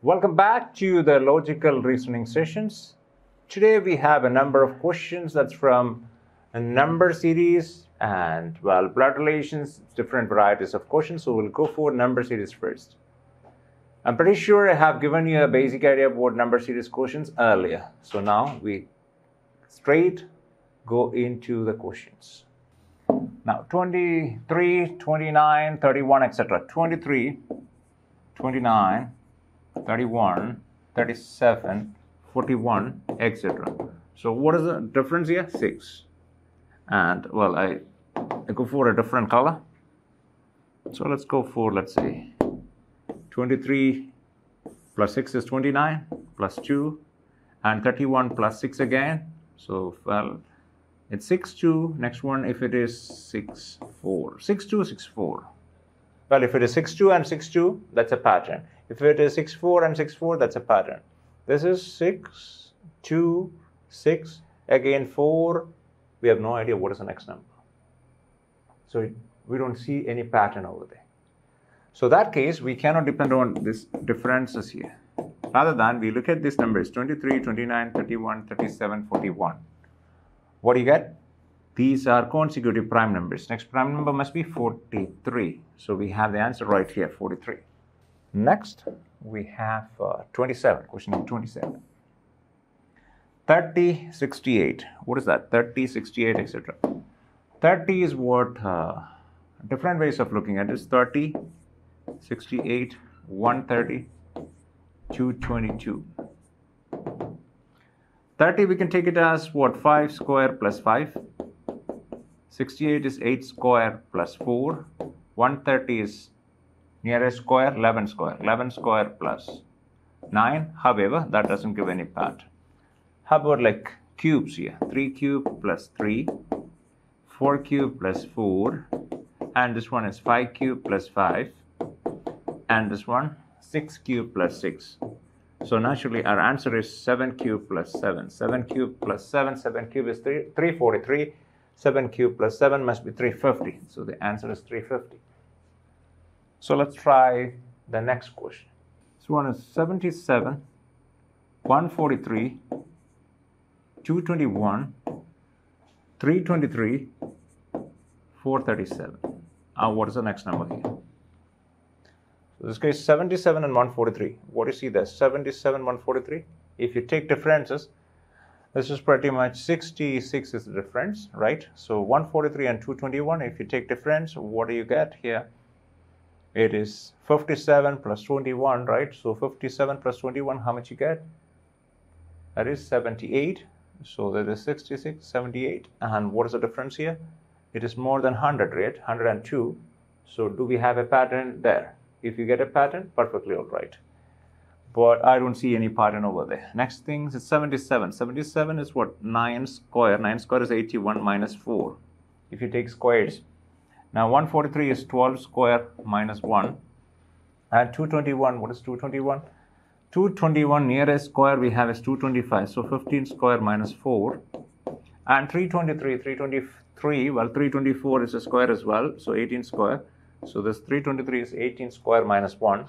Welcome back to the logical reasoning sessions. Today we have a number of questions that's from a number series and blood relations, different varieties of questions. So we'll go for number series first. I'm pretty sure I have given you a basic idea of what number series questions earlier. So now we straight go into the questions. Now 23, 29, 31, etc. 23, 29, 31, 37, 41, etc. So what is the difference here? 6. And I go for a different color. So let's go for, let's say, 23 plus 6 is 29, plus 2, and 31 plus 6 again. So, it's 6, 2. Next one, if it is 6, 4. 6, 2, 6, 4. Well, if it is 6, 2 and 6, 2, that's a pattern. If it is 6, 4 and 6, 4, that's a pattern. This is 6, 2, 6, again 4. We have no idea what is the next number. So we don't see any pattern over there. So in that case, we cannot depend on these differences here. Rather than we look at these numbers, 23, 29, 31, 37, 41. What do you get? These are consecutive prime numbers. Next prime number must be 43. So we have the answer right here, 43. Next, we have 27, question number 27. 30, 68. What is that? 30, 68, etc. 30 is what, different ways of looking at this. 30, 68, 130, 222. 30, we can take it as what? 5 square plus 5. 68 is 8 square plus 4. 130 is nearest square, 11 square. 11 square plus 9. However, that doesn't give any pattern. How about like cubes here? 3 cube plus 3. 4 cube plus 4. And this one is 5 cube plus 5. And this one, 6 cube plus 6. So naturally, our answer is 7 cube plus 7. 7 cube plus 7. 7 cube is 343. 7 cube plus 7 must be 350. So the answer is 350. So let's try the next question. This one is 77, 143, 221, 323, 437. What is the next number here? So this case 77 and 143. What do you see there? 77, 143. If you take differences, this is pretty much 66 is the difference, right? So 143 and 221, if you take difference, what do you get here? It is 57 plus 21, right? So 57 plus 21, how much you get? That is 78. So that is 66, 78. And what is the difference here? It is more than 100, right? 102. So do we have a pattern there? If you get a pattern, perfectly all right. But I don't see any pattern over there. Next thing is 77. 77 is what? 9 square. 9 square is 81 minus 4. If you take squares. Now 143 is 12 square minus 1. And 221, what is 221? 221 nearest square we have is 225. So 15 square minus 4. And 323, well 324 is a square as well. So 18 square. So this 323 is 18 square minus 1.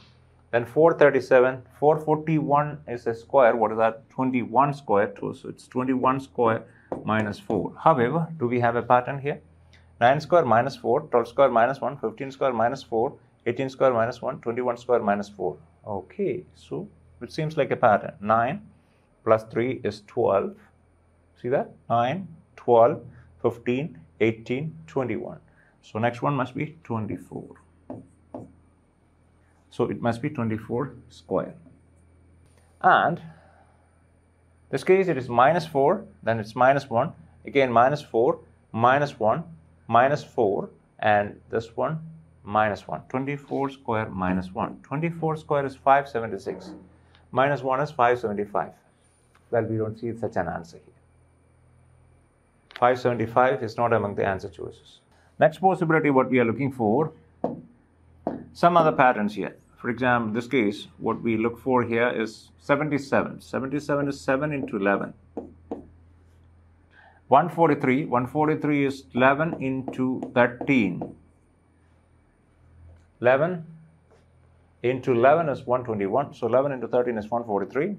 Then 437, 441 is a square. What is that? 21 square. So it's 21 square minus 4. However, do we have a pattern here? 9 square minus 4, 12 square minus 1, 15 square minus 4, 18 square minus 1, 21 square minus 4. Okay, so it seems like a pattern. 9 plus 3 is 12. See that? 9, 12, 15, 18, 21. So next one must be 24. So it must be 24 square. And this case it is minus 4, then it's minus 1, again minus 4, minus 1, minus 4, and this one minus 1. 24 square minus 1. 24 square is 576. Minus 1 is 575. Well, we don't see such an answer here. 575 is not among the answer choices. Next possibility, what we are looking for, some other patterns here. For example, in this case, what we look for here is 77. 77 is 7 into 11. 143 is 11 into 13. 11 into 11 is 121. So 11 into 13 is 143.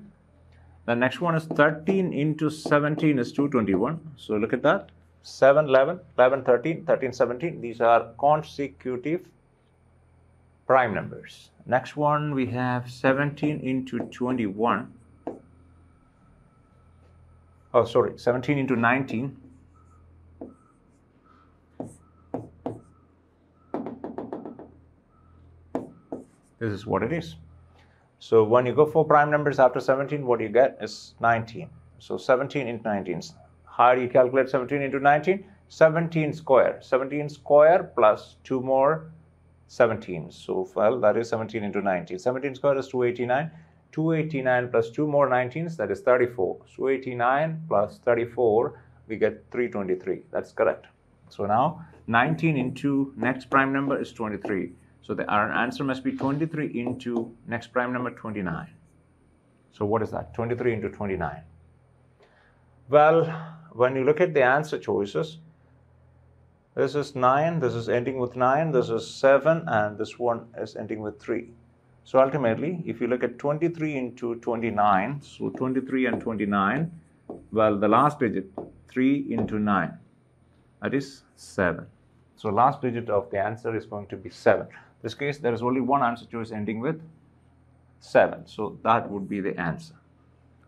The next one is 13 into 17 is 221. So look at that. 7, 11, 11, 13, 13, 17. These are consecutive prime numbers. Next one we have 17 into 21. Oh, sorry, 17 into 19. This is what it is. So when you go for prime numbers after 17, what you get is 19. So 17 into 19. How do you calculate 17 into 19? 17 square. 17 square plus 2 more 17. So, well, that is 17 into 19. 17 square is 289. 289 plus 2 more 19s, that is 34. 289 plus 34, we get 323. That's correct. So now 19 into next prime number is 23. So our answer must be 23 into next prime number 29. So what is that? 23 into 29. Well, when you look at the answer choices, this is 9, this is ending with 9, this is 7, and this one is ending with 3. So ultimately, if you look at 23 into 29, so 23 and 29, well, the last digit, 3 into 9, that is 7. So last digit of the answer is going to be 7. In this case, there is only one answer choice ending with 7. So that would be the answer.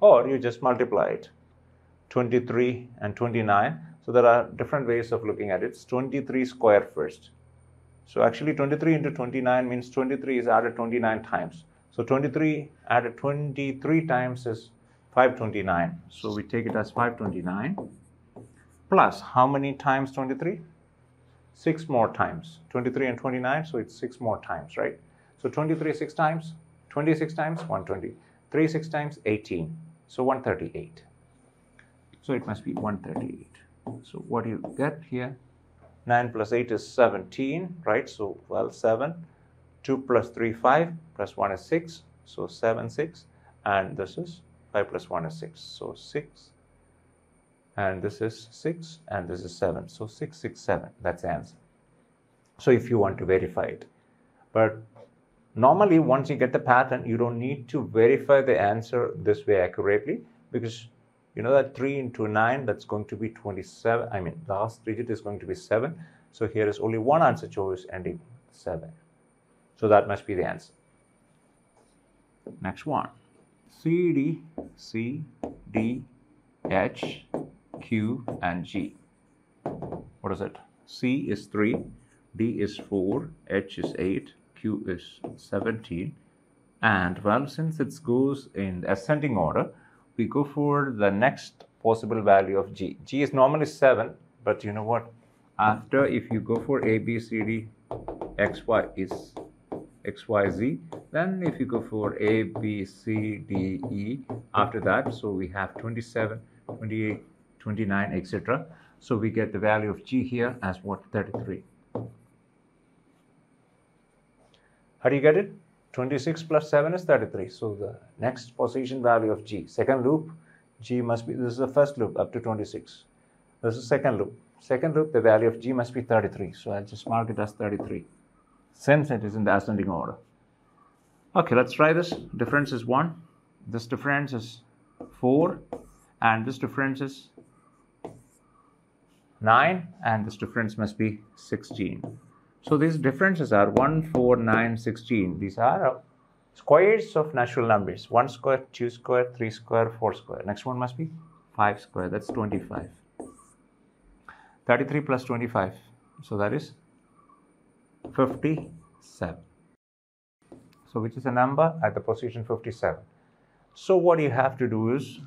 Or you just multiply it, 23 and 29. So there are different ways of looking at it. It's 23 square first. So actually 23 into 29 means 23 is added 29 times. So 23 added 23 times is 529. So we take it as 529 plus how many times 23? 6 more times. 23 and 29, so it's 6 more times, right? So 23 6 times, 26 times, 120. 3 6 times, 18. So 138. So it must be 138. So what do you get here? 9 plus 8 is 17, right? So, well, 7. 2 plus 3, 5. Plus 1 is 6. So 7, 6. And this is 5 plus 1 is 6. So 6. And this is 6. And this is 7. So 6, 6, 7. That's the answer. So if you want to verify it. But normally, once you get the pattern, you don't need to verify the answer this way accurately, because you know that 3 into 9, that's going to be 27. I mean, the last digit is going to be 7. So here is only one answer choice ending 7. So that must be the answer. Next one. C, D, C, D, H, Q, and G. What is it? C is 3, D is 4, H is 8, Q is 17. And well, since it goes in ascending order, we go for the next possible value of G. G is normally 7, but you know what? After, if you go for A, B, C, D, X, Y is X, Y, Z, then if you go for A, B, C, D, E, after that, so we have 27, 28, 29, etc. So we get the value of G here as what? 33. How do you get it? 26 plus 7 is 33. So the next position value of G. Second loop, G must be, this is the first loop up to 26. This is second loop. Second loop, the value of G must be 33. So I'll just mark it as 33, since it is in the ascending order. Okay, let's try this. Difference is 1. This difference is 4. And this difference is 9. And this difference must be 16. So these differences are 1, 4, 9, 16. These are squares of natural numbers. 1 square, 2 square, 3 square, 4 square. Next one must be 5 square. That's 25. 33 plus 25. So that is 57. So which is a number at the position 57. So what you have to do is,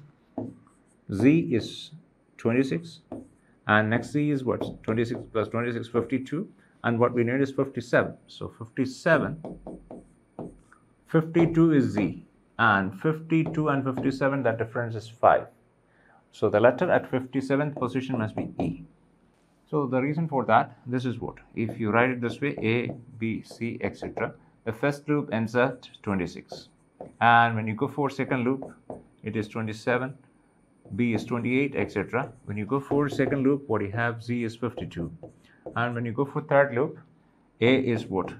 Z is 26. And next Z is what? 26 plus 26, 52. And what we need is 57. So 57, 52 is Z. And 52 and 57, that difference is 5. So the letter at 57th position must be E. So the reason for that, this is what? If you write it this way, A, B, C, etc. The first loop ends at 26. And when you go for second loop, it is 27. B is 28, etc. When you go for second loop, what you have, Z is 52. And when you go for third loop, A is what?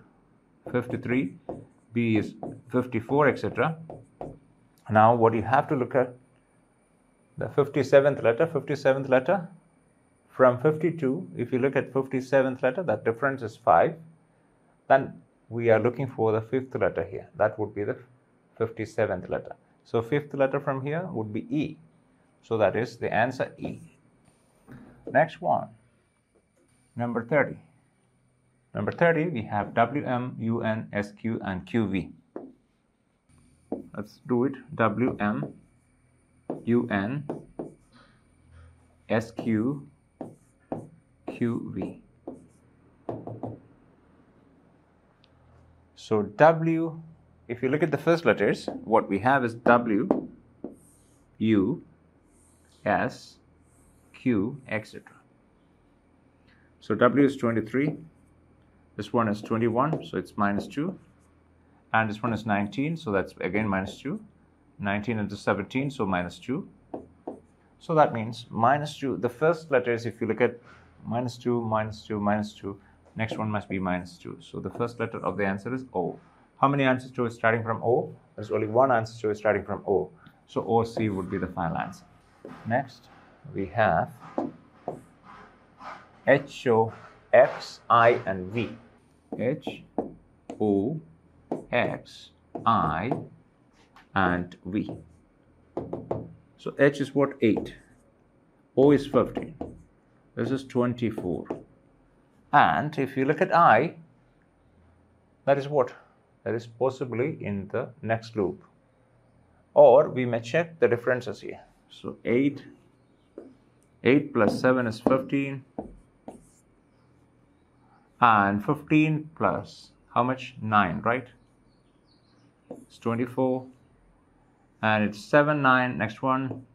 53, B is 54, etc. Now what you have to look at, the 57th letter from 52, if you look at 57th letter, that difference is 5. Then we are looking for the 5th letter here. That would be the 57th letter. So 5th letter from here would be E. So that is the answer E. Next one, number 30. Number 30, we have WM, UN, SQ, and QV. Let's do it. WM, UN, SQ, QV. So W, if you look at the first letters, what we have is W, U, S, Q, etc. So W is 23, this one is 21, so it's -2, and this one is 19, so that's again -2, 19 into 17, so -2. So that means -2, the first letters, if you look at -2, -2, -2, next one must be -2. So the first letter of the answer is O. How many answers to it starting from O? There's only one answer to it starting from O. So OC would be the final answer. Next, we have H, O, X, I, and V. H, O, X, I, and V. So H is what? 8. O is 15. This is 24. And if you look at I, that is what? That is possibly in the next loop. Or we may check the differences here. So 8 plus 7 is 15. And 15 plus how much? 9, right? It's 24. And it's 7, 9. Next one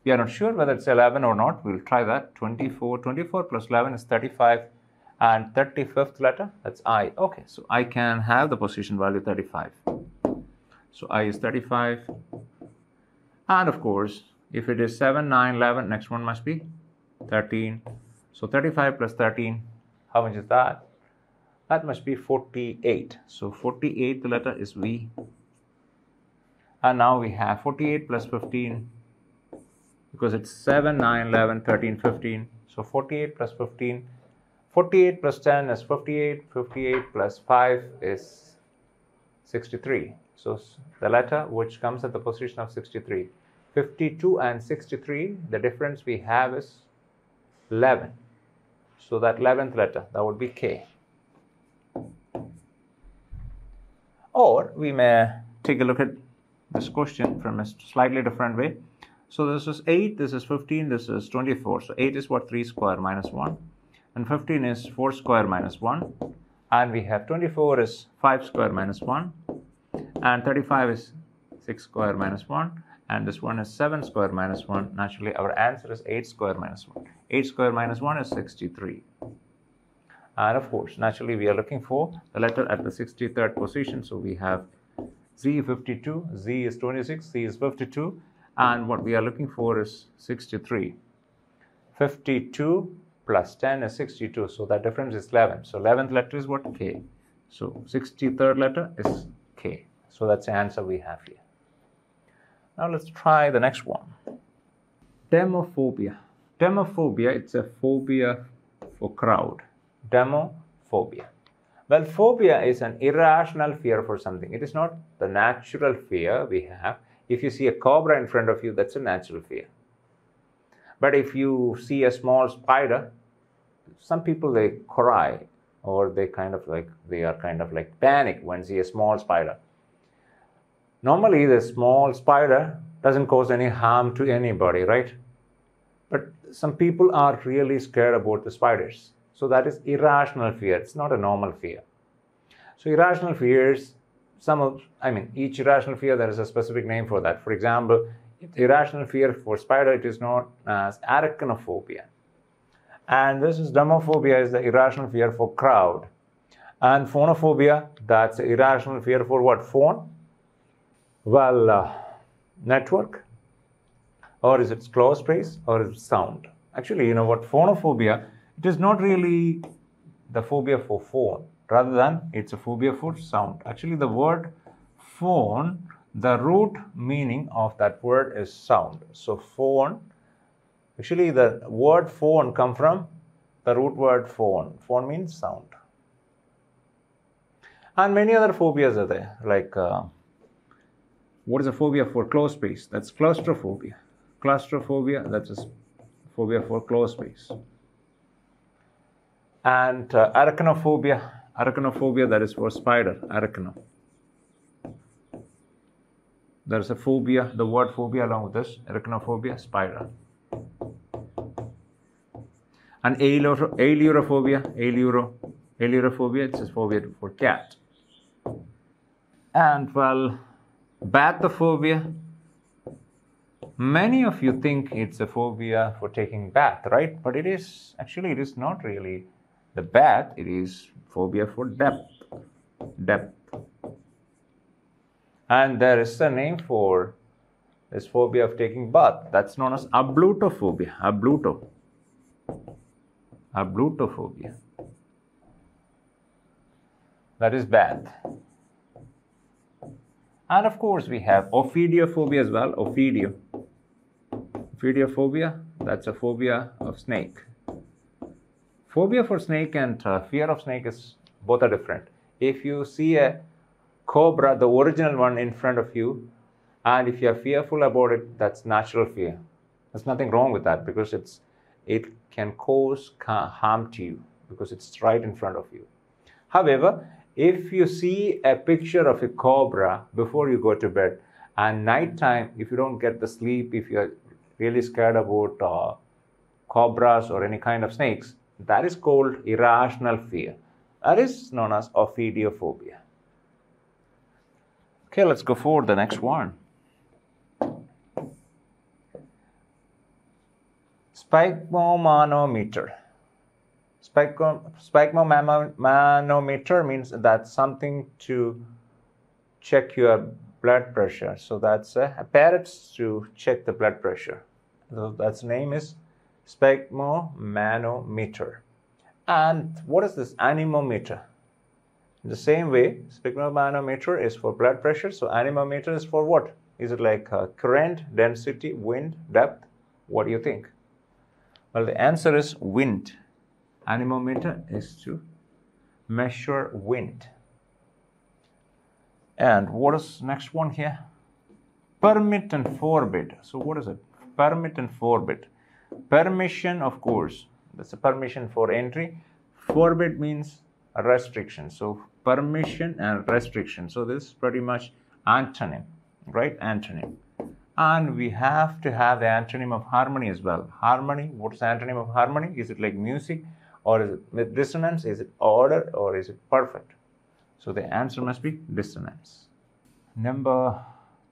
we are not sure whether it's 11 or not. We'll try that. 24 plus 11 is 35. And 35th letter, that's I. Okay, so I can have the position value 35. So I is 35. And of course, if it is 7, 9, 11, next one must be 13. So 35 plus 13, how much is that? That must be 48. So 48th letter is V. And now we have 48 plus 15, because it's 7, 9, 11, 13, 15. So 48 plus 15. 48 plus 10 is 58. 58 plus 5 is 63. So the letter which comes at the position of 63. 52 and 63, the difference we have is 11. So that 11th letter, that would be K. Or we may take a look at this question from a slightly different way. So this is 8, this is 15, this is 24. So 8 is what? 3 square minus 1. And 15 is 4 square minus 1. And we have 24 is 5 square minus 1. And 35 is 6 square minus 1. And this one is 7 square minus 1. Naturally, our answer is 8 square minus 1. 8 square minus 1 is 63. And of course, naturally, we are looking for the letter at the 63rd position. So we have Z 52, Z is 26, Z is 52. And what we are looking for is 63. 52 plus 10 is 62. So that difference is 11. So 11th letter is what? K. So 63rd letter is K. So that's the answer we have here. Now let's try the next one. Demophobia. Demophobia, it's a phobia for crowd. Demophobia. Well, phobia is an irrational fear for something. It is not the natural fear we have. If you see a cobra in front of you, that's a natural fear. But if you see a small spider, some people, they cry, or they are kind of like panic when see a small spider. Normally, the small spider doesn't cause any harm to anybody, right? But some people are really scared about the spiders. So that is irrational fear. It's not a normal fear. So irrational fears, each irrational fear, there is a specific name for that. For example, irrational fear for spider, it is known as arachnophobia. And this is demophobia, is the irrational fear for crowd. And phonophobia, that's irrational fear for what? Phone? Well, network, or is it close space, or is it sound? Actually, you know what, phonophobia, it is not really the phobia for phone, rather than it's a phobia for sound. Actually, the word phone, the root meaning of that word is sound. So phone, actually the word phone come from the root word phone. Phone means sound. And many other phobias are there, like what is a phobia for closed space? That's claustrophobia. Claustrophobia, that's a phobia for closed space. And arachnophobia, that is for spider, arachno. There is a phobia, the word phobia along with this, arachnophobia, spider. And ailurophobia, it's a phobia for cat. And well, bathophobia, many of you think it's a phobia for taking bath, right? But it is not really the bath, it is phobia for depth. And there is a name for this phobia of taking bath. That's known as ablutophobia. Ablutophobia. That is bath. And of course, we have ophidiophobia as well. Ophidiophobia, that's a phobia of snake. Phobia for snake and fear of snake is both are different. If you see a cobra, the original one, in front of you, and if you are fearful about it, that's natural fear. There's nothing wrong with that, because it can cause harm to you because it's right in front of you. However, if you see a picture of a cobra before you go to bed, and nighttime, if you don't get the sleep, if you're really scared about cobras or any kind of snakes, that is called irrational fear. That is known as ophidiophobia. Okay, let's go for the next one. Sphygmomanometer. Sphygmomanometer means that's something to check your blood pressure. So that's a apparatus to check the blood pressure. So that's name is sphygmomanometer. And what is this anemometer? In the same way, sphygmomanometer is for blood pressure. So anemometer is for what? Is it like current, density, wind, depth? What do you think? Well, the answer is wind. Anemometer is to measure wind. And what is next one here? Permit and forbid. So what is it? Permit and forbid. Permission, of course, that's a permission for entry. Forbid means a restriction. So permission and restriction. So this is pretty much antonym, right? Antonym. And we have to have the antonym of harmony as well. Harmony, what is the antonym of harmony? Is it like music, or is it with dissonance? Is it order, or is it perfect? So the answer must be dissonance. Number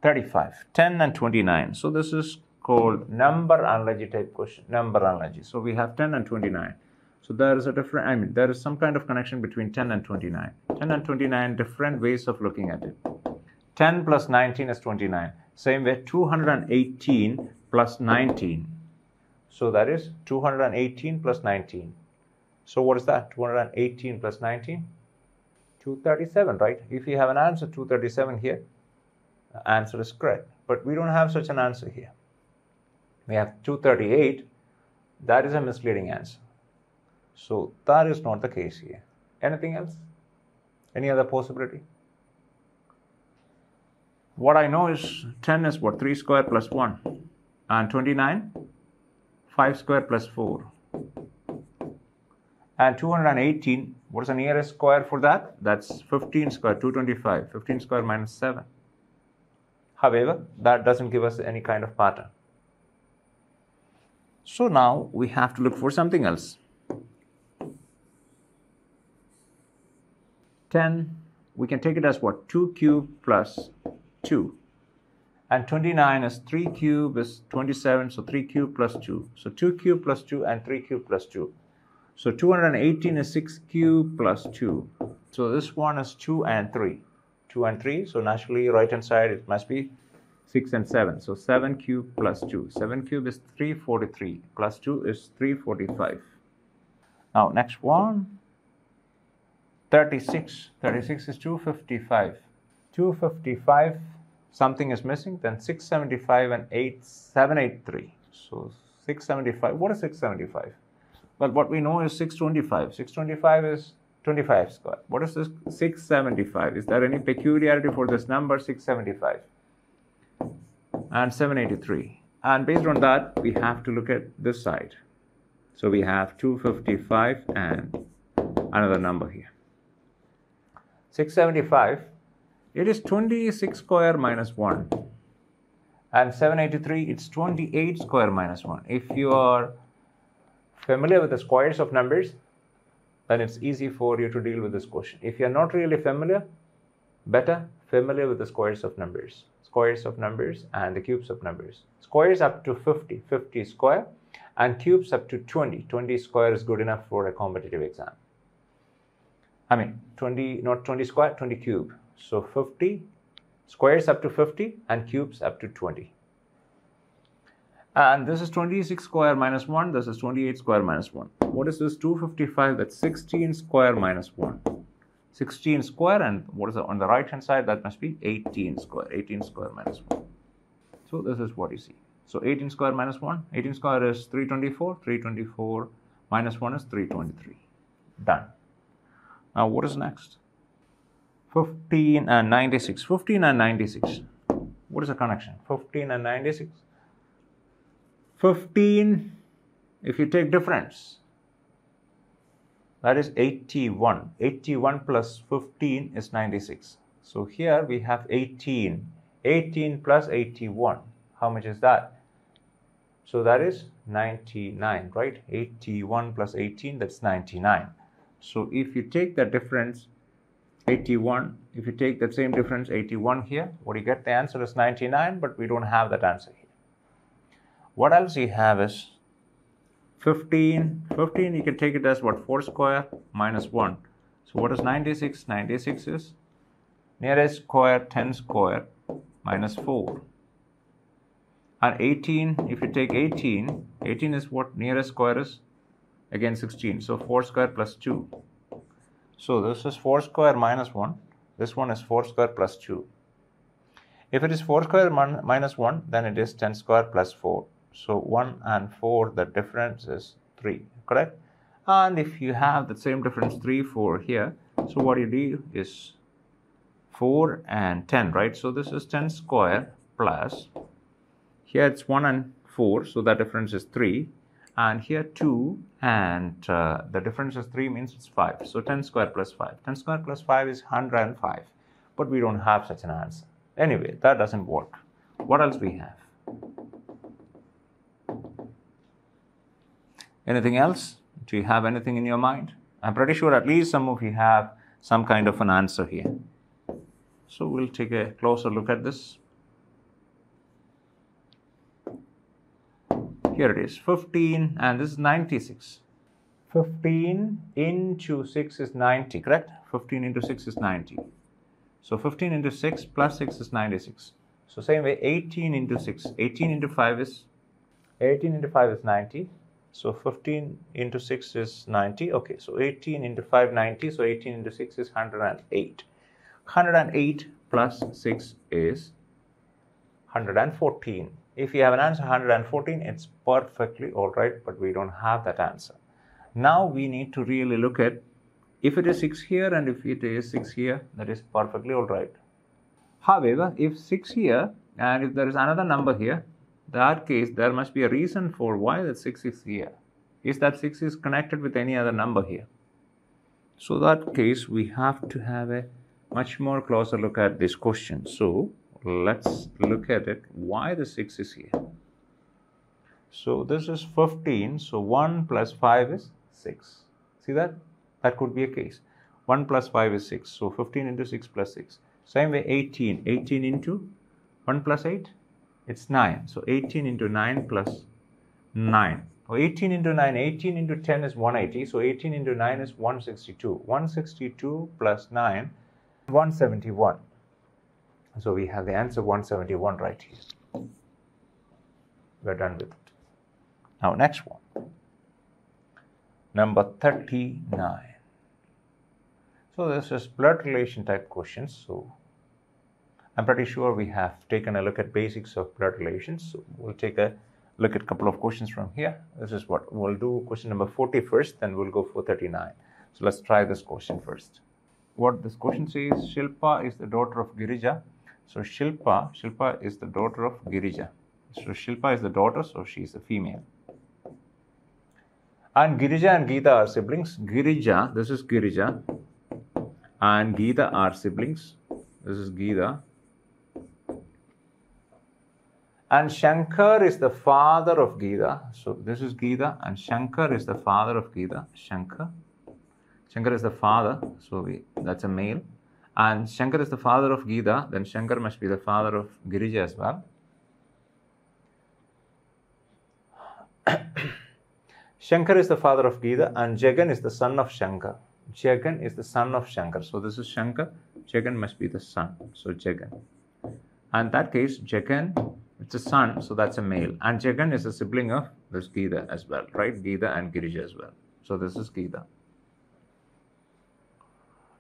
35, 10 and 29. So this is called number analogy type question. Number analogy. So we have 10 and 29. So there is a different, there is some kind of connection between 10 and 29. 10 and 29, different ways of looking at it. 10 plus 19 is 29. Same way, 218 plus 19. So that is 218 plus 19. So what is that? 218 plus 19? 237, right? If you have an answer 237 here, the answer is correct. But we don't have such an answer here. We have 238. That is a misleading answer. So that is not the case here. Anything else? Any other possibility? What I know is 10 is what? 3 square plus 1. And 29? 5 square plus 4. And 218, what is the nearest square for that? That's 15 square, 225. 15 square minus 7. However, that doesn't give us any kind of pattern. So now we have to look for something else. 10, we can take it as what? 2 cube plus 2. And 29 is 3 cube is 27, so 3 cube plus 2. So 2 cube plus 2 and 3 cube plus 2. So 218 is 6 cube plus 2. So this one is 2 and 3. 2 and 3, so naturally right hand side it must be 6 and 7. So 7 cube plus 2. 7 cube is 343 plus 2 is 345. Now next one. 36. 36 is 255. 255, something is missing, then 675 and 783. So 675, what is 675? Well, what we know is 625. 625 is 25 square. What is this 675? Is there any peculiarity for this number 675? And 783. And based on that, we have to look at this side. So we have 255 and another number here. 675, it is 26 square minus 1. And 783, it's 28 square minus 1. If you are familiar with the squares of numbers, then it's easy for you to deal with this question. If you're not really familiar, better familiar with the squares of numbers. Squares of numbers and the cubes of numbers. Squares up to 50, 50 square, and cubes up to 20. 20 square is good enough for a competitive exam. I mean, 20, not 20 square, 20 cube. So 50, squares up to 50 and cubes up to 20. And this is 26 square minus 1, this is 28 square minus 1. What is this 255? That's 16 square minus 1. 16 square, and what is it on the right hand side? That must be 18 square. 18 square minus 1. So this is what you see. So 18 square minus 1. 18 square is 324. 324 minus 1 is 323. Done. Now what is next? 15 and 96. 15 and 96. What is the connection? 15 and 96. 15, if you take difference, that is 81. 81 plus 15 is 96. So here we have 18. 18 plus 81. How much is that? So that is 99, right? 81 plus 18, that's 99. So if you take the difference 81, if you take that same difference 81 here, what you get? The answer is 99, but we don't have that answer here. What else you have is 15. 15, you can take it as what? 4 square minus 1. So what is 96? 96 is nearest square 10 square minus 4. And 18, if you take 18, 18 is what? Nearest square is again 16. So 4 square plus 2. So this is 4 square minus 1. This one is 4 square plus 2. If it is 4 square minus 1, then it is 10 square plus 4. So 1 and 4, the difference is 3, correct? And if you have the same difference 3, 4 here, so what you do is 4 and 10, right? So this is 10 square plus, here it's 1 and 4, so that difference is 3. And here 2 and the difference is 3 means it's 5. So 10 square plus 5. 10 square plus 5 is 105. But we don't have such an answer. Anyway, that doesn't work. What else we have? Anything else? Do you have anything in your mind? I'm pretty sure at least some of you have some kind of an answer here. So we'll take a closer look at this. Here it is, 15, and this is 96. 15 into 6 is 90, correct? 15 into 6 is 90. So 15 into 6 plus 6 is 96. So same way, 18 into 6. 18 into 5 is 90. So 15 into 6 is 90. Okay, so 18 into 5, 90. So 18 into 6 is 108. 108 plus 6 is 114. If you have an answer 114, it's perfectly all right, but we don't have that answer. Now we need to really look at if it is 6 here and if it is 6 here, that is perfectly all right. However, if 6 here and if there is another number here, in that case, there must be a reason for why that 6 is here. Is that 6 is connected with any other number here? So that case, we have to have a much more closer look at this question. So let's look at it, why the 6 is here. So this is 15, so 1 plus 5 is 6. See that? That could be a case. 1 plus 5 is 6, so 15 into 6 plus 6. Same way 18, 18 into 1 plus 8, it's 9. So 18 into 9 plus 9. Or 18 into 9, 18 into 10 is 180, so 18 into 9 is 162. 162 plus 9, 171. So we have the answer 171 right here. We're done with it. Now next one. Number 39. So this is blood relation type questions. So I'm pretty sure we have taken a look at basics of blood relations. So we'll take a look at a couple of questions from here. This is what we'll do. Question number 40 first, then we'll go for 39. So let's try this question first. What this question says, Shilpa is the daughter of Girija. So Shilpa is the daughter of Girija. So Shilpa is the daughter, so she is a female. And Girija and Geeta are siblings. Girija, this is Girija, and Geeta are siblings. This is Geeta. And Shankar is the father of Geeta. So this is Geeta, and Shankar is the father of Geeta. Shankar is the father, so that's a male. And Shankar is the father of Geeta, then Shankar must be the father of Girija as well. Shankar is the father of Geeta, and Jagan is the son of Shankar. Jagan is the son of Shankar. So this is Shankar. Jagan must be the son. So Jagan. And in that case, Jagan, it's a son, so that's a male. And Jagan is a sibling of this Geeta as well, right? Geeta and Girija as well. So this is Geeta.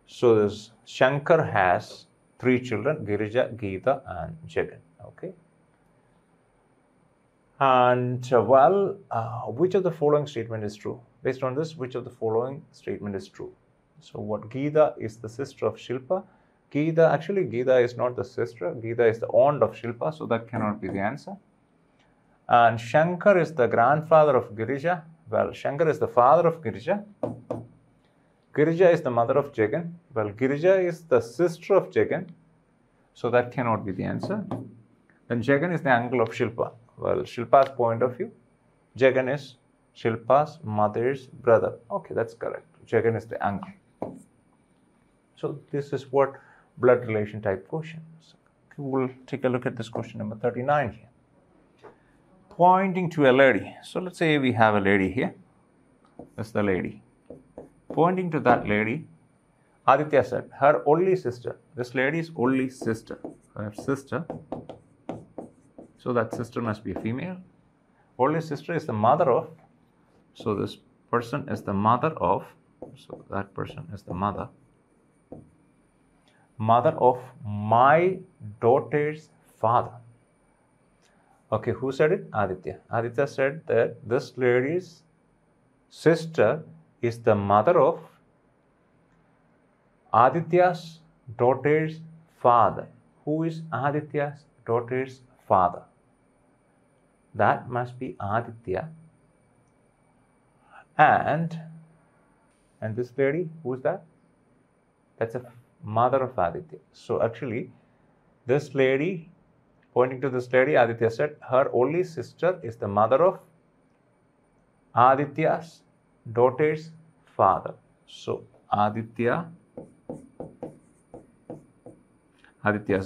So this Shankar has 3 children, Girija, Geeta, and Jagan. Okay. And which of the following statement is true? Based on this, which of the following statement is true? So what, Geeta is the sister of Shilpa? Geeta is not the sister. Geeta is the aunt of Shilpa, so that cannot be the answer. And Shankar is the grandfather of Girija. Well, Shankar is the father of Girija. Girija is the mother of Jagan. Well, Girija is the sister of Jagan, so that cannot be the answer. Then Jagan is the uncle of Shilpa. Well, Shilpa's point of view, Jagan is Shilpa's mother's brother. Okay, that's correct. Jagan is the uncle. So this is what blood relation type questions. We'll take a look at this question number 39 here. Pointing to a lady. So let's say we have a lady here. That's the lady. Pointing to that lady, Aditya said, her only sister. This lady's only sister. Her sister. So that sister must be a female. Only sister is the mother of. So this person is the mother of. So that person is the mother. Mother of my daughter's father. Okay, who said it? Aditya. Aditya said that this lady's sister is the mother of Aditya's daughter's father. Who is Aditya's daughter's father? That must be Aditya. And this lady, who is that? That's a mother of Aditya. So actually, this lady, pointing to this lady, Aditya said, her only sister is the mother of Aditya's daughter's father. So Aditya's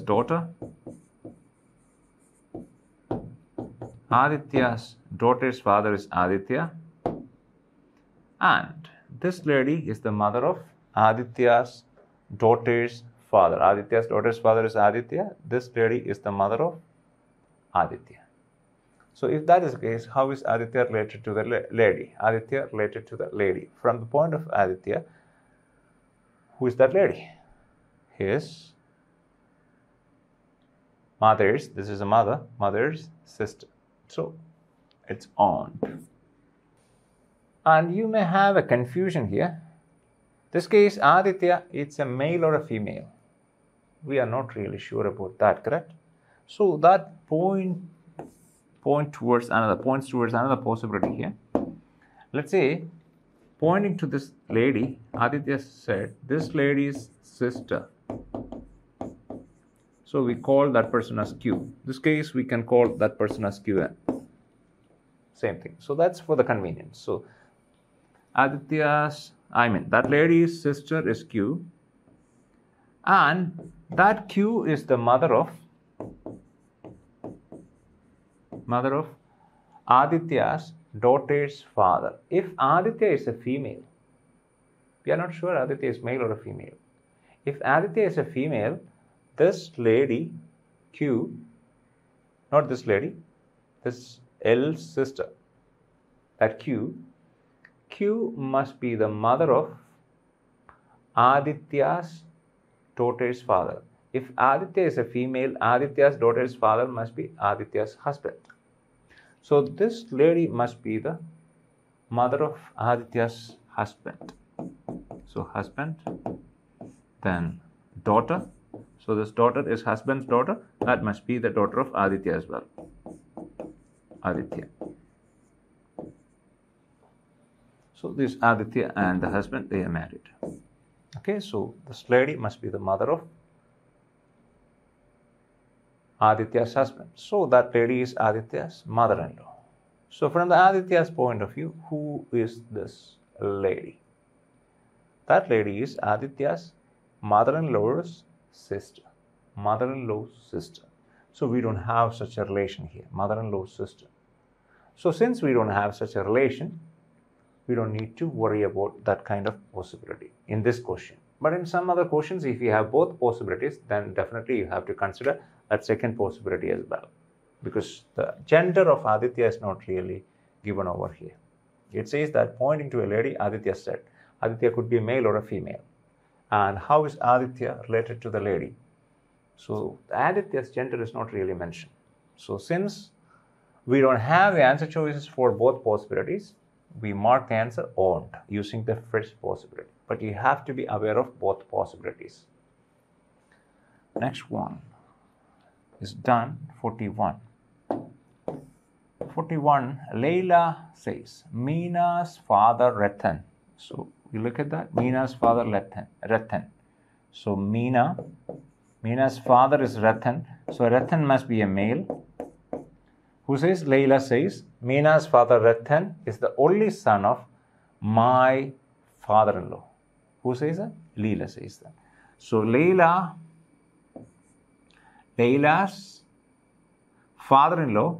daughter. Aditya's daughter's father is Aditya. And this lady is the mother of Aditya's daughter's father. Aditya's daughter's father is Aditya. This lady is the mother of Aditya. So if that is the case, how is Aditya related to the lady? Aditya related to the lady. From the point of Aditya, who is that lady? His mother's, this is a mother, mother's sister. So it's aunt. And you may have a confusion here. This case, Aditya, it's a male or a female. We are not really sure about that, correct? So that points towards another possibility here. Let's say, pointing to this lady, Aditya said, this lady's sister. So we call that person as Q. In this case, we can call that person as Qn. Same thing. So that's for the convenience. So that lady's sister is Q. And that Q is the mother of Aditya's daughter's father. If Aditya is a female, we are not sure Aditya is male or a female. If Aditya is a female, this lady, Q, not this lady, this L's sister, that Q must be the mother of Aditya's daughter's father. If Aditya is a female, Aditya's daughter's father must be Aditya's husband. So this lady must be the mother of Aditya's husband. So husband, then daughter. So this daughter is husband's daughter. That must be the daughter of Aditya as well. Aditya. So this Aditya and the husband, they are married. Okay, so this lady must be the mother of Aditya's husband. So that lady is Aditya's mother-in-law. So from the Aditya's point of view, who is this lady? That lady is Aditya's mother-in-law's sister. Mother-in-law's sister. So we don't have such a relation here. Mother-in-law's sister. So since we don't have such a relation, we don't need to worry about that kind of possibility in this question. But in some other questions, if you have both possibilities, then definitely you have to consider that second possibility as well. Because the gender of Aditya is not really given over here. It says that pointing to a lady, Aditya said. Aditya could be a male or a female. And how is Aditya related to the lady? So Aditya's gender is not really mentioned. So since we don't have the answer choices for both possibilities, we mark the answer owned using the first possibility. But you have to be aware of both possibilities. Next one is done, 41. 41, Layla says, Meena's father Ratan. So you look at that, Meena's father Ratan. So Meena's father is Ratan. So Ratan must be a male. Who says? Layla says, Meena's father Ratan is the only son of my father-in-law. Who says that? Leela says that. So Layla's father-in-law,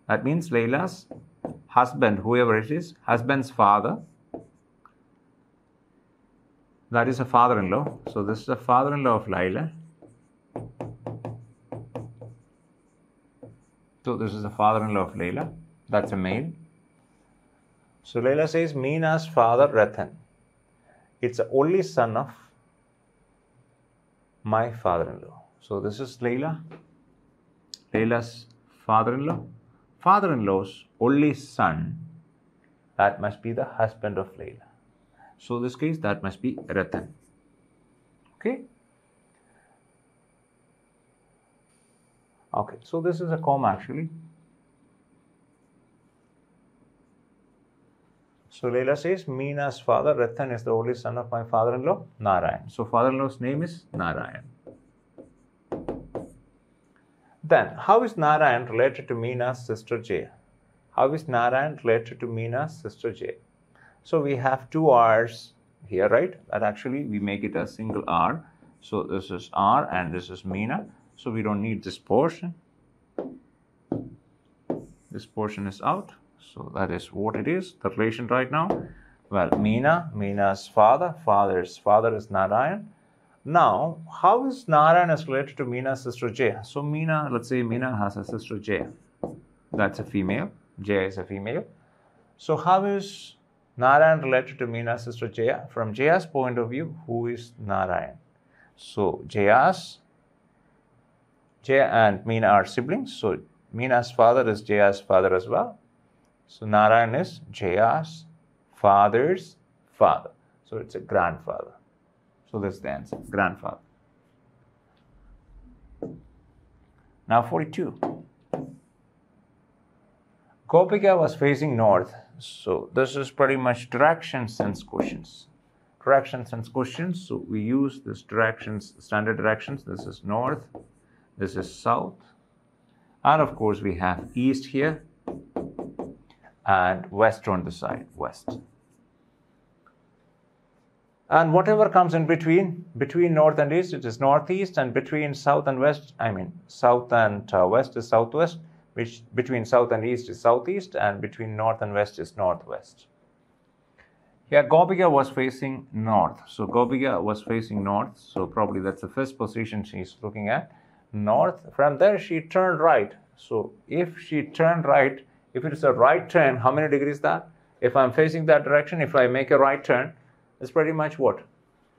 that means Layla's husband, whoever it is, husband's father, that is a father-in-law. So this is a father-in-law of Layla. So this is the father-in-law of Layla. That's a male. So Layla says, Meena's father Ratan. It's the only son of my father-in-law. So this is Layla's father-in-law. Father-in-law's only son, that must be the husband of Layla. So in this case, that must be Ratan. Okay? Okay, so this is a comma actually. So Layla says, Meena's father Ratan is the only son of my father-in-law, Narayan. So father-in-law's name is Narayan. Then, how is Narayan related to Meena's sister Jaya? How is Narayan related to Meena's sister Jaya? So we have two R's here, right? That actually we make it a single R. So this is R and this is Meena. So we don't need this portion. This portion is out. So that is what it is, the relation right now. Well, Meena's father's father is Narayan. Now, how is Narayan is related to Meena's sister Jaya? So Meena, let's say Meena has a sister Jaya. That's a female. Jaya is a female. So how is Narayan related to Meena's sister Jaya? From Jaya's point of view, who is Narayan? So Jaya and Meena are siblings. So Meena's father is Jaya's father as well. So Narayan is Jaya's father's father. So it's a grandfather. So that's the answer, grandfather. Now 42. Gopika was facing north. So this is pretty much direction sense questions. Direction sense questions. So we use this directions, standard directions. This is north. This is south. And of course we have east here and west on the side, west. And whatever comes in between north and east, it is northeast, and between south and west, south and west is southwest, which between south and east is southeast, and between north and west is northwest. Here Gopika was facing north. So Gopika was facing north. So probably that's the first position she's looking at. North. From there she turned right. So if she turned right, if it is a right turn, how many degrees that? If I'm facing that direction, if I make a right turn, it's pretty much what?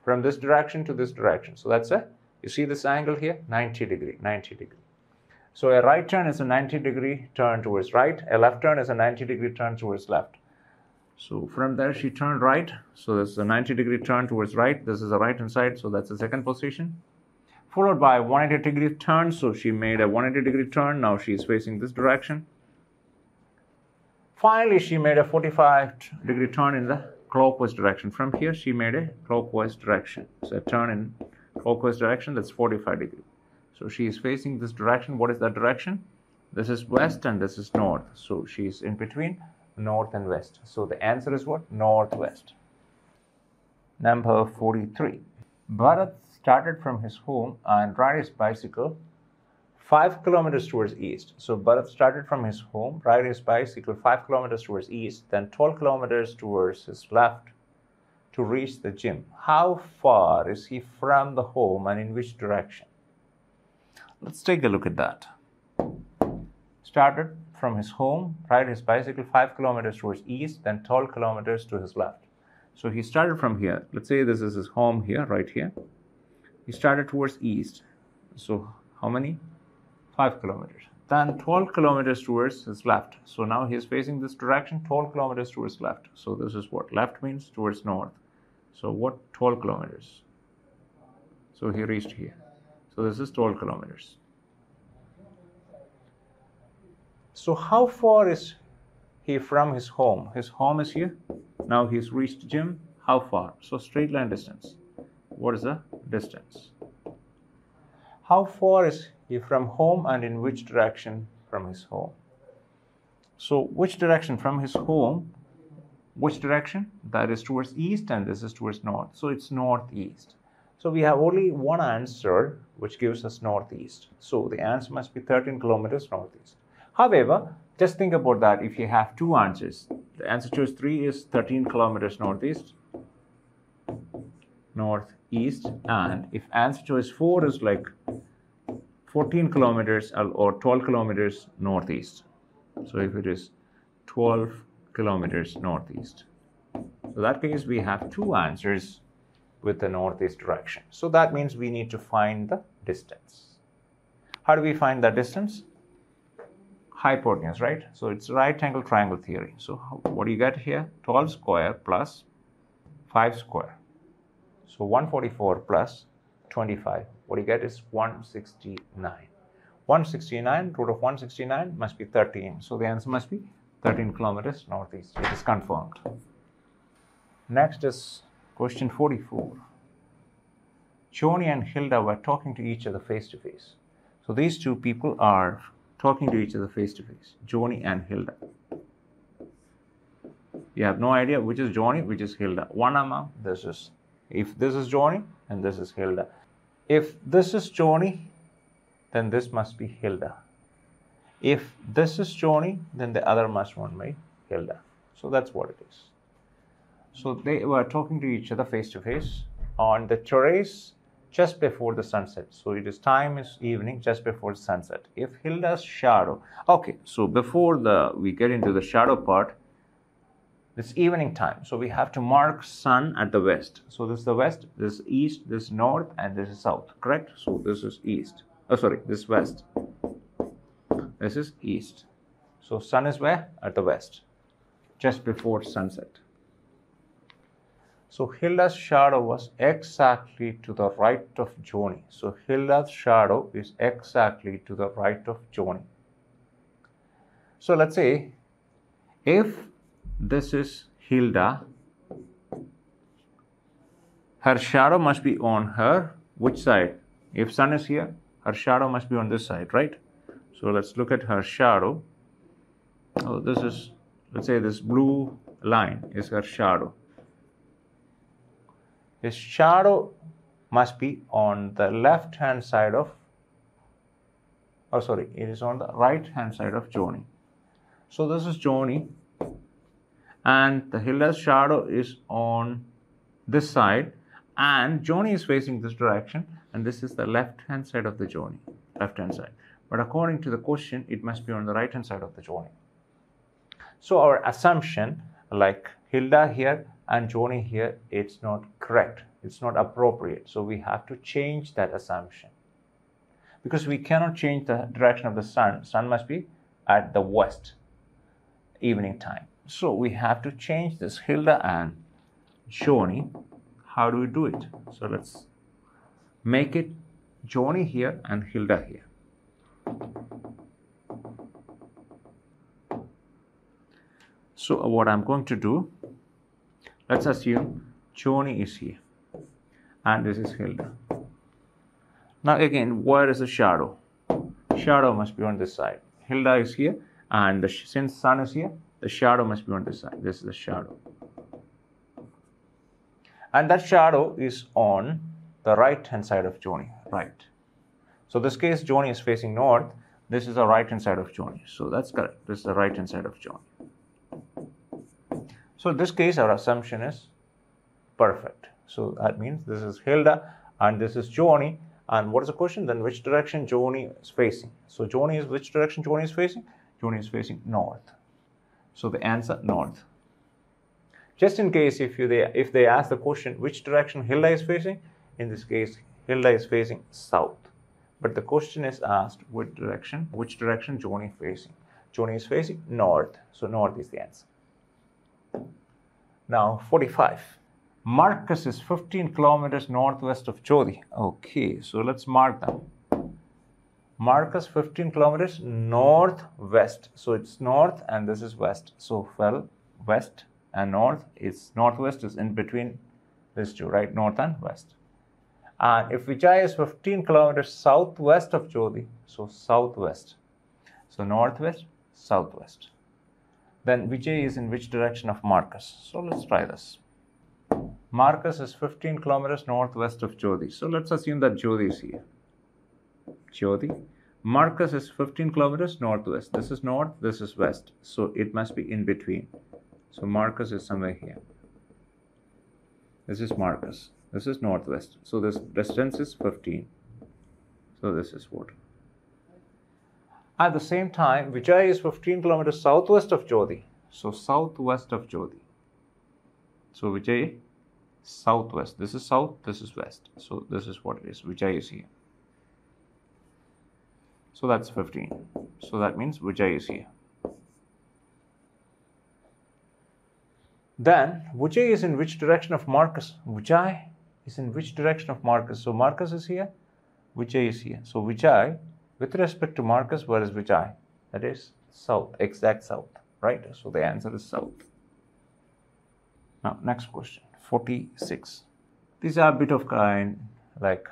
from this direction to this direction. So that's you see this angle here, 90 degree, 90 degree. So a right turn is a 90 degree turn towards right. A left turn is a 90 degree turn towards left. So from there she turned right. So this is a 90 degree turn towards right. This is the right hand side. So that's the second position. Followed by a 180 degree turn. So she made a 180 degree turn. Now she is facing this direction. Finally, she made a 45 degree turn in the clockwise direction. From here, she made a clockwise direction. So a turn in clockwise direction, that's 45 degree. So she is facing this direction. What is that direction? This is west and this is north. So she is in between north and west. So the answer is what? Northwest. Number 43. Bharat started from his home and ride his bicycle 5 kilometers towards east. So Bharat started from his home, ride his bicycle 5 kilometers towards east, then 12 kilometers towards his left to reach the gym. How far is he from the home and in which direction? Let's take a look at that. Started from his home, ride his bicycle 5 kilometers towards east, then 12 kilometers to his left. So he started from here. Let's say this is his home here, right here. He started towards east. So how many? 5 kilometers. Then 12 kilometers towards his left. So now he is facing this direction, 12 kilometers towards left. So this is what? Left means towards north. So what? 12 kilometers. So he reached here. So this is 12 kilometers. So how far is he from his home? His home is here. Now he's reached gym. How far? So straight line distance. What is the distance? How far is he from home and in which direction from his home? So which direction from his home? Which direction? That is towards east and this is towards north. So it's northeast. So we have only one answer which gives us northeast. So the answer must be 13 kilometers northeast. However, just think about that. If you have two answers, the answer choice 3 is 13 kilometers northeast, and if answer choice 4 is like 14 kilometers or 12 kilometers northeast. So if it is 12 kilometers northeast. So that case we have two answers with the northeast direction. So that means we need to find the distance. How do we find the distance? Hypotenuse, right? So it's right angle triangle theory. So what do you get here? 12 square plus 5 square. So 144 plus 25. What you get is 169. 169, root of 169 must be 13. So the answer must be 13 kilometers northeast. It is confirmed. Next is question 44. Joni and Hilda were talking to each other face to face. So these two people are talking to each other face to face. Joni and Hilda. You have no idea which is Joni, which is Hilda. One among this is, if this is Joni and this is Hilda. If this is Joni, then this must be Hilda. If this is Joni, then the other must be Hilda. So that's what it is. So they were talking to each other face to face on the terrace just before the sunset. So it is time is evening just before sunset. If Hilda's shadow, okay, so before we get into the shadow part, it's evening time. So we have to mark sun at the west. So this is the west, this is east, this is north, and this is south, correct? So this is east. Oh, sorry, this is west. This is east. So sun is where? At the west, just before sunset. So Hilda's shadow was exactly to the right of Joni. So Hilda's shadow is exactly to the right of Joni. So let's say if this is Hilda, her shadow must be on her which side? If sun is here, her shadow must be on this side, right? So let's look at her shadow. Oh, this is, let's say this blue line is her shadow. His shadow must be on the left hand side of, oh sorry, it is on the right hand side of Joni. So this is Joni, and the Hilda's shadow is on this side, and Joni is facing this direction, and this is the left hand side of the Joni, left hand side. But according to the question, it must be on the right hand side of the Joni. So our assumption, like Hilda here and Joni here, it's not correct. It's not appropriate. So we have to change that assumption. Because we cannot change the direction of the sun. Sun must be at the west, evening time. So we have to change this Hilda and Joni. How do we do it? So let's make it Joni here and Hilda here. So what I'm going to do, let's assume Joni is here and this is Hilda. Now again, where is the shadow? Shadow must be on this side. Hilda is here, and since sun is here, the shadow must be on this side. This is the shadow. And that shadow is on the right hand side of Joni, right. So this case, Joni is facing north. This is the right hand side of Joni. So that's correct. This is the right hand side of Joni. So in this case, our assumption is perfect. So that means this is Hilda and this is Joni. And what is the question? Then which direction Joni is facing? So Joni is, which direction Joni is facing? Joni is facing north. So the answer, north. Just in case if they ask the question, which direction Hilda is facing? In this case, Hilda is facing south. But the question is asked, which direction Joni is facing? Joni is facing north. So north is the answer. Now 45. Marcus is 15 kilometers northwest of Jodi. Okay, so let's mark them. Marcus 15 kilometers northwest. So it's north and this is west. So well, west and north is northwest is in between these two, right? North and west. And if Vijay is 15 kilometers southwest of Jodi, so southwest. So northwest, southwest. Then Vijay is in which direction of Marcus? So let's try this. Marcus is 15 kilometers northwest of Jodi. So let's assume that Jodi is here. Jodi. Marcus is 15 kilometers northwest. This is north, this is west. So it must be in between. So Marcus is somewhere here. This is Marcus. This is northwest. So this distance is 15. So this is what? At the same time, Vijay is 15 kilometers southwest of Jodi. So southwest of Jodi. So Vijay, southwest. This is south, this is west. So this is what it is. Vijay is here. So that's 15. So that means Vijay is here. Then Vijay is in which direction of Marcus? Vijay is in which direction of Marcus? So Marcus is here, Vijay is here. So Vijay, with respect to Marcus, where is Vijay? That is south, exact south, right? So the answer is south. Now, next question, 46. These are a bit of kind like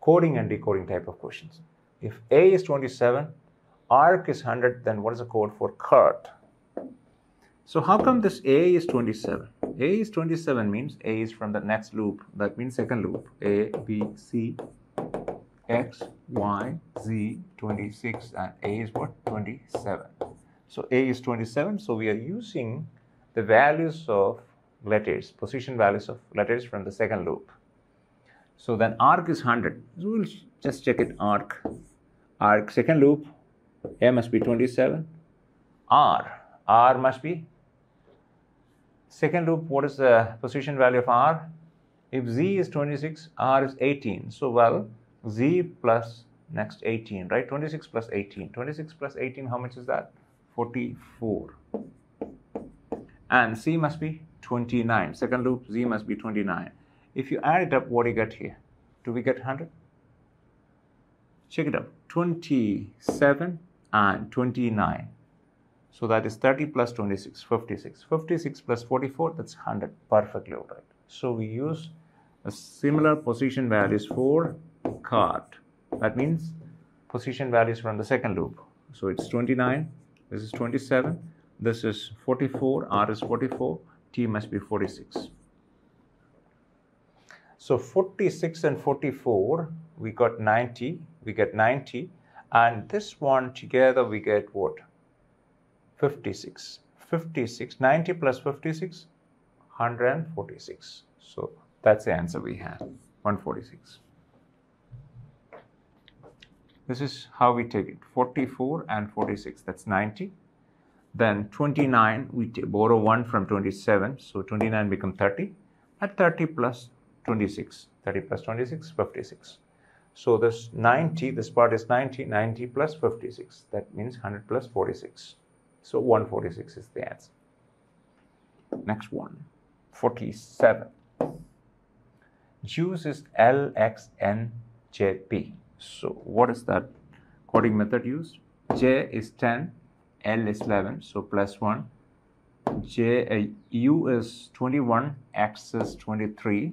coding and decoding type of questions. If A is 27, arc is 100, then what is the code for Kurt? So how come this A is 27? A is 27 means A is from the next loop. That means second loop. A, B, C, X, Y, Z, 26, and A is what? 27. So A is 27. So we are using the values of letters, position values of letters from the second loop. So then arc is 100. So we'll just check it. Arc second loop, A must be 27. R must be second loop. What is the position value of R? If Z is 26, R is 18. So well, Z plus next 18, right? 26 plus 18. 26 plus 18, how much is that? 44. And C must be 29. Second loop, Z must be 29. If you add it up, what do you get here? Do we get 100? Check it out. 27 and 29. So that is 30 plus 26, 56. 56 plus 44, that's 100. Perfectly all right. So we use a similar position values for card. That means position values from the second loop. So it's 29, this is 27, this is 44, R is 44, T must be 46. So 46 and 44, we got 90, and this one together we get what? 56. 56, 90 plus 56, 146. So that's the answer we have, 146. This is how we take it, 44 and 46, that's 90. Then 29, we borrow 1 from 27, so 29 become 30. At 30 plus 26. 30 plus 26, 56. So this 90, this part is 90, 90 plus 56. That means 100 plus 46. So 146 is the answer. Next one, 47. Juice is LXNJP. So what is that coding method used? J is 10, L is 11, so plus 1. U is 21, X is 23.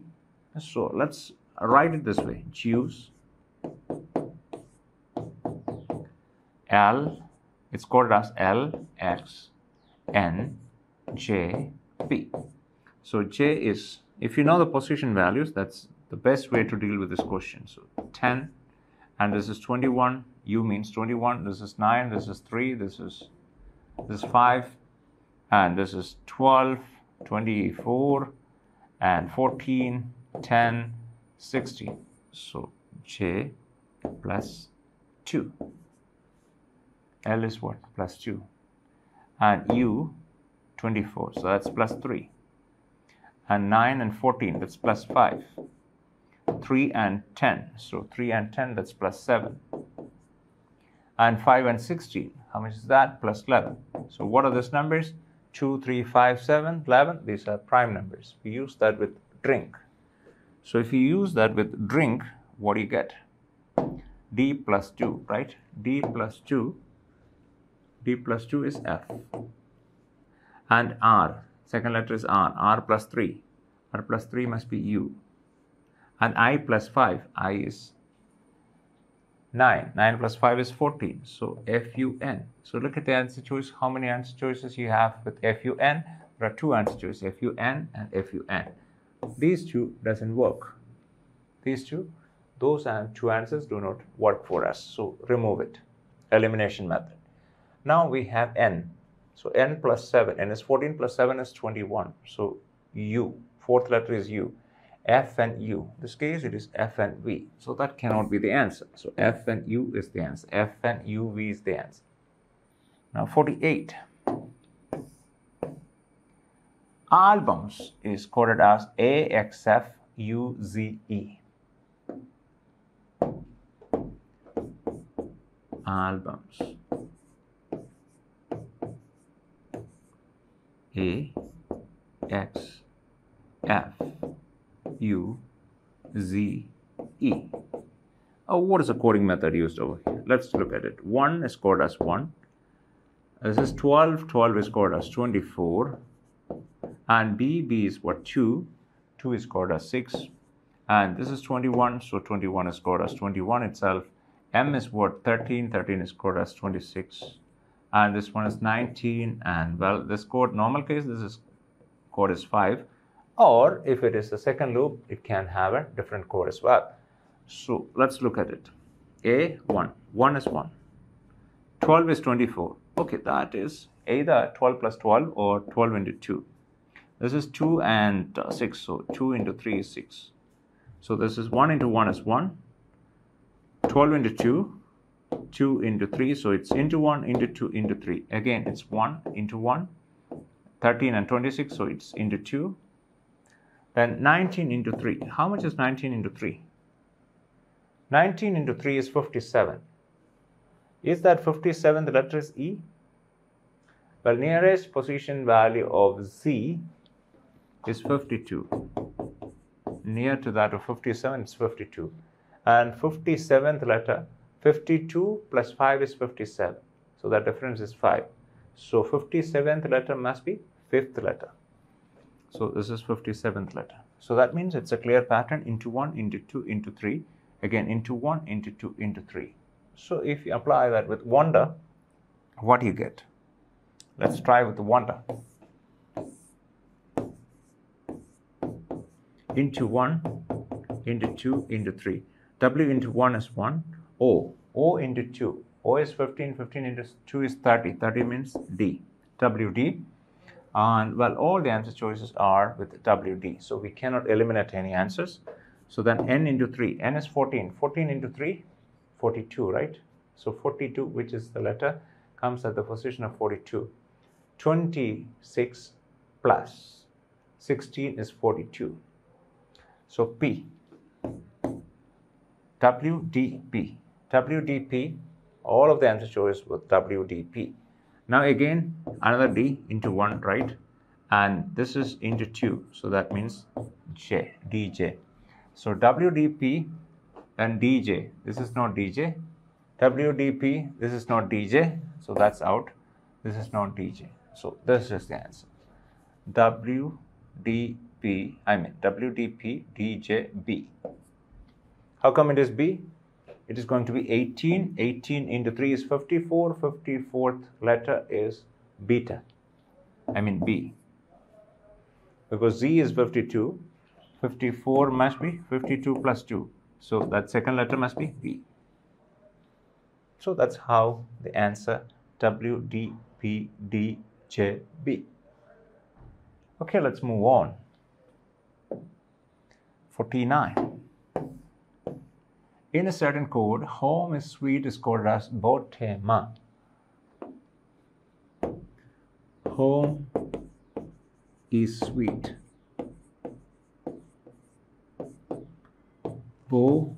So let's write it this way. Juice L, it's called as L, X, N, J, P. So J is, if you know the position values, that's the best way to deal with this question. So 10, and this is 21, U means 21, this is 9, this is 3, this is 5, and this is 12, 24, and 14, 10, 16. So J plus 2. L is what? Plus 2. And U, 24. So that's plus 3. And 9 and 14, that's plus 5. 3 and 10. So 3 and 10, that's plus 7. And 5 and 16. How much is that? Plus 11. So what are these numbers? 2, 3, 5, 7, 11. These are prime numbers. We use that with drink. So if you use that with drink, what do you get? D plus 2, right? D plus 2. D plus 2 is F. And R. Second letter is R. R plus 3. R plus 3 must be U. And I plus 5. I is 9. 9 plus 5 is 14. So FUN. So look at the answer choice. How many answer choices you have with FUN? There are two answer choices. FUN and FUN. These two doesn't work. These two, those two answers do not work for us. So remove it. Elimination method. Now we have N. So N plus 7. N is 14 plus 7 is 21. So U. Fourth letter is U. F and U. In this case, it is F and V. So that cannot be the answer. So F and U is the answer. F and U, V is the answer. Now 48. Albums is coded as AXFUZE. Albums. A, X, F, U, Z, E. What is the coding method used over here? Let's look at it. 1 is coded as 1. This is 12. 12 is coded as 24. And B is what? 2. 2 is coded as 6. And this is 21. So 21 is coded as 21 itself. M is what? 13. 13 is coded as 26. And this one is 19. And well, this code, normal case, this is code is 5. Or if it is the second loop, it can have a different code as well. So let's look at it. A, 1. 1 is 1. 12 is 24. Okay, that is either 12 plus 12 or 12 into 2. This is 2 and 6. So 2 into 3 is 6. So this is 1 into 1 is 1. 12 into 2. 2 into 3. So it's into 1, into 2, into 3. Again, it's 1 into 1. 13 and 26. So it's into 2. Then 19 into 3. How much is 19 into 3? 19 into 3 is 57. Is that 57 the letter is E? Well, nearest position value of Z is 52. Near to that of 57 is 52. And 57th letter, 52 plus 5 is 57. So that difference is 5. So 57th letter must be 5th letter. So this is 57th letter. So that means it's a clear pattern: into 1, into 2, into 3. Again, into 1, into 2, into 3. So if you apply that with wonder, what do you get? Let's try with the wonder. Into 1, into 2, into 3. W into 1 is 1. O. O into 2. O is 15. 15 into 2 is 30. 30 means D. WD. And well, all the answer choices are with WD. So we cannot eliminate any answers. So then N into 3. N is 14. 14 into 3, 42, right? So 42, which is the letter, comes at the position of 42. 26 plus 16 is 42. So P, WDP, WDP, all of the answer choice with WDP. Now again, another D into 1, right? And this is into 2, so that means J, DJ. So WDP and DJ, this is not DJ. WDP, this is not DJ, so that's out. This is not DJ. So this is the answer. WDP, DJ, B. How come it is B? It is going to be 18. 18 into 3 is 54. 54th letter is beta. B. Because Z is 52. 54 must be 52 plus 2. So that second letter must be B. So that's how the answer WDPDJB. Okay, let's move on. 49. In a certain code, home is sweet is coded as Botema. Home is sweet. Botema.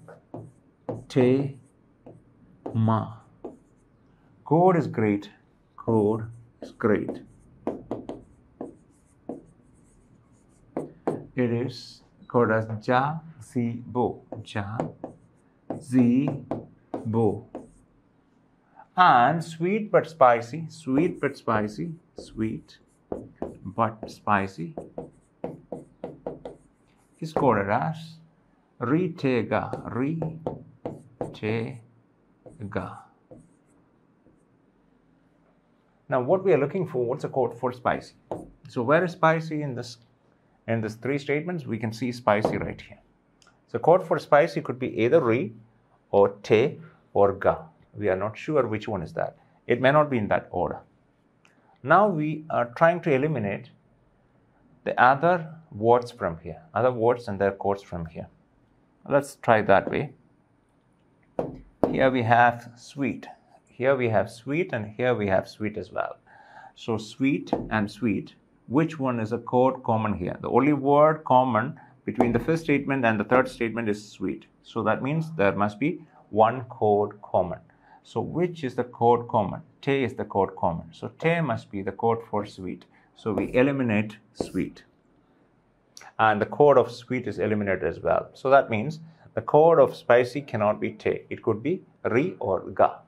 Code is great. Code is great. It is called as Jazebo. Jazebo. And sweet but spicy. Sweet but spicy. Sweet but spicy is coded as Retega. Retega. Now what we are looking for, what's a code for spicy? So where is spicy in this three statements? We can see spicy right here. So code for spicy could be either re or te or ga. We are not sure which one is that. It may not be in that order. Now we are trying to eliminate the other words from here, other words and their codes from here. Let's try that way. Here we have sweet. Here we have sweet and here we have sweet as well. So sweet and sweet, which one is a code common here? The only word common between the first statement and the third statement is sweet. So that means there must be one code common. So which is the code common? Te is the code common. So te must be the code for sweet. So we eliminate sweet. And the code of sweet is eliminated as well. So that means the code of spicy cannot be te. It could be re or ga.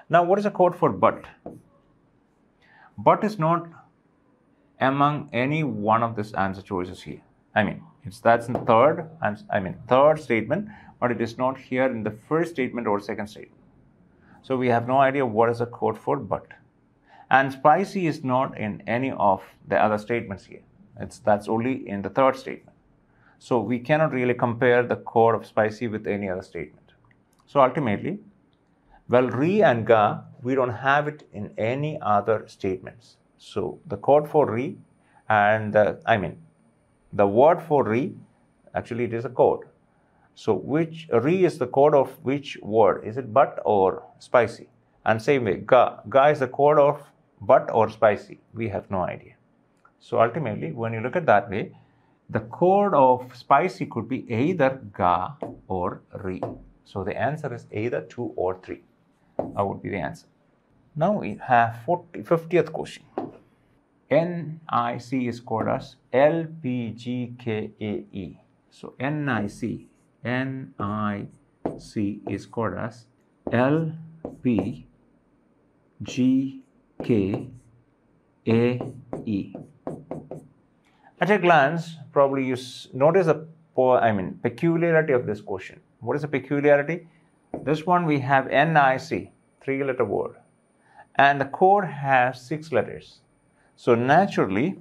Now what is the code for but? But is not among any one of these answer choices here. That's in third statement, but it is not here in the first statement or second statement. So we have no idea what is the code for but. And spicy is not in any of the other statements here. That's only in the third statement. So we cannot really compare the code of spicy with any other statement. So ultimately, well, re and ga, we don't have it in any other statements. So the code for re and the word for re, actually it is a code. So which re is the code of which word? Is it but or spicy? And same way, ga is the code of but or spicy. We have no idea. So ultimately, when you look at that way, the code of spicy could be either ga or re. So the answer is either 2 or 3. That would be the answer. Now we have 50th question. NIC is called as LPGKAE. So NIC is called as LPGKAE. At a glance, probably you notice a peculiarity of this question. What is the peculiarity? This one we have NIC, 3-letter word, and the code has 6 letters. So naturally,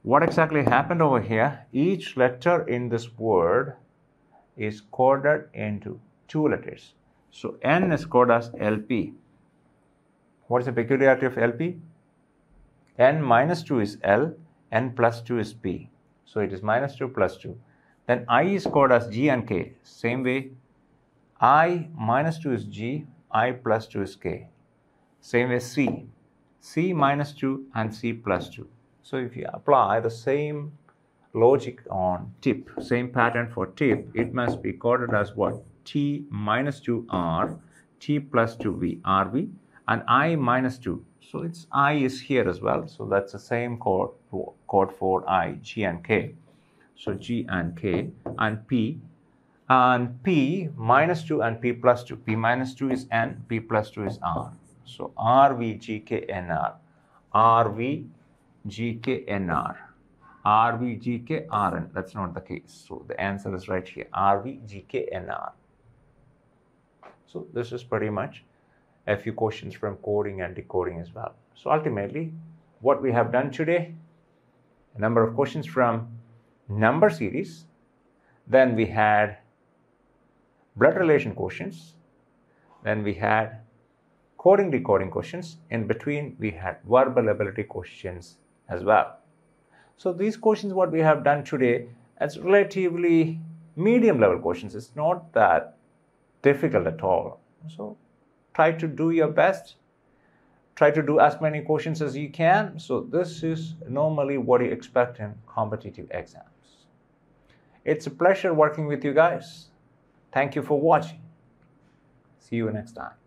what exactly happened over here? Each letter in this word is coded into 2 letters. So N is coded as LP. What is the peculiarity of LP? N minus 2 is L, N plus 2 is P. So it is minus 2 plus 2. Then I is coded as G and K. Same way, I minus 2 is G, I plus 2 is K. Same way C. C minus 2 and C plus 2. So if you apply the same logic on tip. Same pattern for tip. It must be coded as what? T minus 2R, T plus 2V, RV, and I minus 2. So it's I is here as well. So that's the same code for I, G and K. So G and K and P. And P minus 2 and P plus 2. P minus 2 is N, P plus 2 is R. So RV, GK, NR. RV, GK, NR. RV, GK, RN. That's not the case. So the answer is right here. RV, GK, NR. So this is pretty much a few questions from coding and decoding as well. So ultimately, what we have done today, a number of questions from number series. Then we had blood relation questions. Then we had coding decoding questions. In between, we had verbal ability questions as well. So these questions, what we have done today, it's relatively medium level questions. It's not that difficult at all. So try to do your best. Try to do as many questions as you can. So this is normally what you expect in competitive exams. It's a pleasure working with you guys. Thank you for watching. See you next time.